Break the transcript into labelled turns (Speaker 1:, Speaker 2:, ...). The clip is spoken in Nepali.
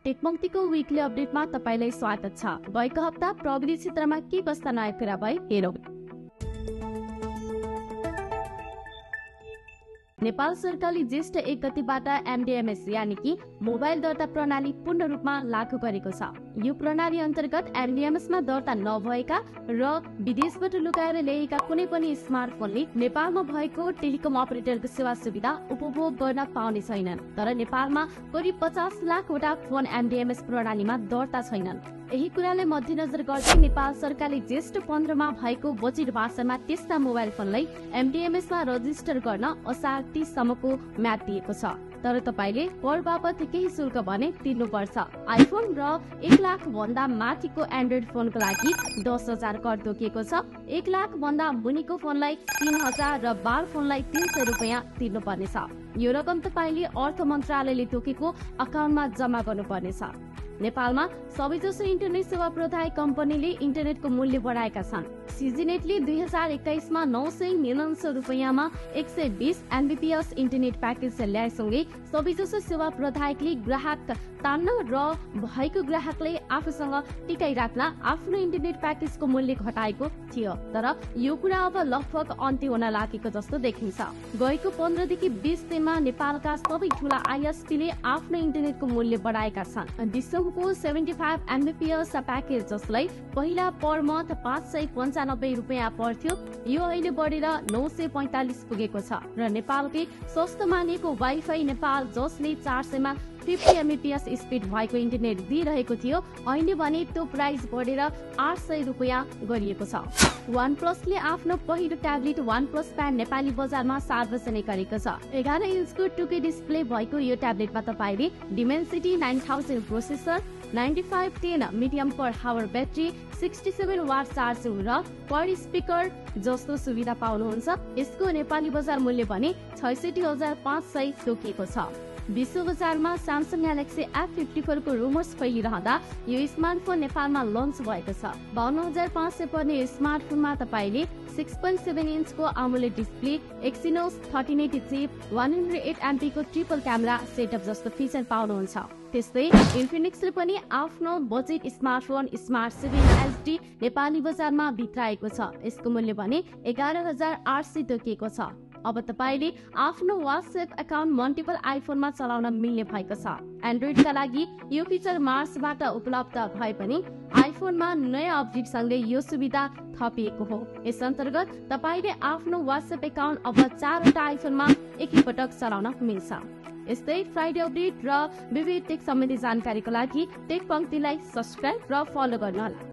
Speaker 1: टेकपंक्तिको वीकली अपडेटमा तपाईलाई स्वागत छ। गएको हप्ता प्रविधि क्षेत्रमा के कस्ता नयाँ कुरा भए हेरौं। नेपाल सरकारले ज्येष्ठ 1 गतेबाट एमडीएमएस यानी कि मोबाइल दर्ता प्रणाली पूर्ण रूपमा लागू गरेको छ। यो प्रणाली अन्तर्गत एमडीएमएसमा दर्ता नभएका र विदेशबाट लुकाएर ल्याएका कुनै पनि स्मार्टफोनले नेपालमा भएको टेलिकम अपरेटरको सेवा सुविधा उपभोग गर्न पाउने छैनन्। तर नेपालमा करिब 50 लाखवटा फोन एमडीएमएस प्रणालीमा दर्ता छैनन्। यही कुरालाई मध्यनजर गर्दै नेपाल सरकारले ज्येष्ठ 15 मा भएको बजेट भाषणमा त्यस्ता मोबाइल फोनलाई एमडीएमएसमा रजिस्टर गर्न असार 30 सम्मको म्याद दिएको छ। तर तपाईले कर बापत केही शुल्क भने तिर्नुपर्छ। आइफोन र 1 लाख भन्दा माथिको एन्ड्रोइड फोनको लागि 10,000 कर तोकिएको छ। 1 लाख भन्दा मुनिको फोनलाई 3,000 र 12 फोनलाई 300 रुपैयाँ तिर्नुपर्नेछ। यो रकम तपाईले अर्थ मन्त्रालयले तोकेको अकाउन्टमा जम्मा गर्नुपर्नेछ। नेपालमा सबैजसो इन्टरनेट सेवा प्रदायक कम्पनीले इन्टरनेटको मूल्य बढाएका छन्। सिजिनेटले 2021 मा 999 रुपैयाँमा 120 एमबीपीएस इन्टरनेट प्याकेज ल्याएसँगै सबैजसो सेवा प्रदायकले ग्राहक तान्न र भएको ग्राहकले आफूसँग टिकाइ राख्न आफ्नो इन्टरनेट प्याकेजको मूल्य घटाएको थियो। तर यो कुरा अब लगभग अन्त्य हुन लागेको जस्तो देखिन्छ। गएको 15 देखि 20 दिनमा नेपालका सबै ठूला आईएसपीले आफ्नो इन्टरनेटको मूल्य बढाएका छन्। डिसम्बरको 75 एमबीपीएस प्याकेज जसलाई पहिला पर मन्थ 595 रुपैयाँ पर्थ्यो, यो अहिले बढेर 945 पुगेको छ। र नेपालकै सस्तो मानिएको वाइफाई नेपाल जसले 400 मा 50 एमबीपीएस स्पिड भएको इन्टरनेट दिइरहेको थियो, अहिले भने त्यो प्राइस बढेर 800 रुपैयाँ गरिएको छ। वान प्लसले आफ्नो पहिलो tablet one plus pad Nepali बजारमा सार्वजनिक गरेको छ। 11 इन्चको 2K डिस्प्ले भएको यो ट्याब्लेटमा तपाईले डिमेन्सिटी 9000 प्रोसेसर, 9510 मिडियम पर हावर ब्याट्री, 67 वाट चार्जिङ र क्वाड स्पिकर जस्तो सुविधा पाउनुहुन्छ। यसको नेपाली बजार मूल्य भने 66,500 तोकिएको छ। विश्व बजारमा स्यामसङ ग्यालेक्सी F54 को रुमर्स फैलिरहँदा यो स्मार्टफोन नेपालमा लन्च भएको छ। 52,500 पर्ने स्मार्टफोनमा तपाईले 6.7 इन्चको AMOLED display, Exynos 1380 cheap, 108 MP को ट्रिपल क्यामेरा सेटअप जस्तो फीचर पाउनुहुन्छ। त्यस्तै इन्फिनिक्सले पनि आफ्नो budget smartphone smart 7 HD Nepali बजारमा भित्राएको छ। यसको मूल्य भने 11,800 तोकिएको छ। अब तपाईले आफ्नो WhatsApp अकाउन्ट मल्टिपल आइफोनमा चलाउन मिल्ने भएको छ। एन्ड्रोइडका लागि यो फीचर मार्चबाट उपलब्ध भए पनि आइफोनमा नयाँ अपडेट सँगै यो सुविधा थपिएको हो। यस अन्तर्गत तपाईले आफ्नो WhatsApp अकाउन्ट अब 4 वटा आइफोनमा एकैपटक चलाउन मिल्छ। यस्तै फ्राइडे अपडेट र विविध टेक सम्बन्धी जानकारीको लागि टेक पंक्तिलाई सब्स्क्राइब र फलो गर्नुहोला।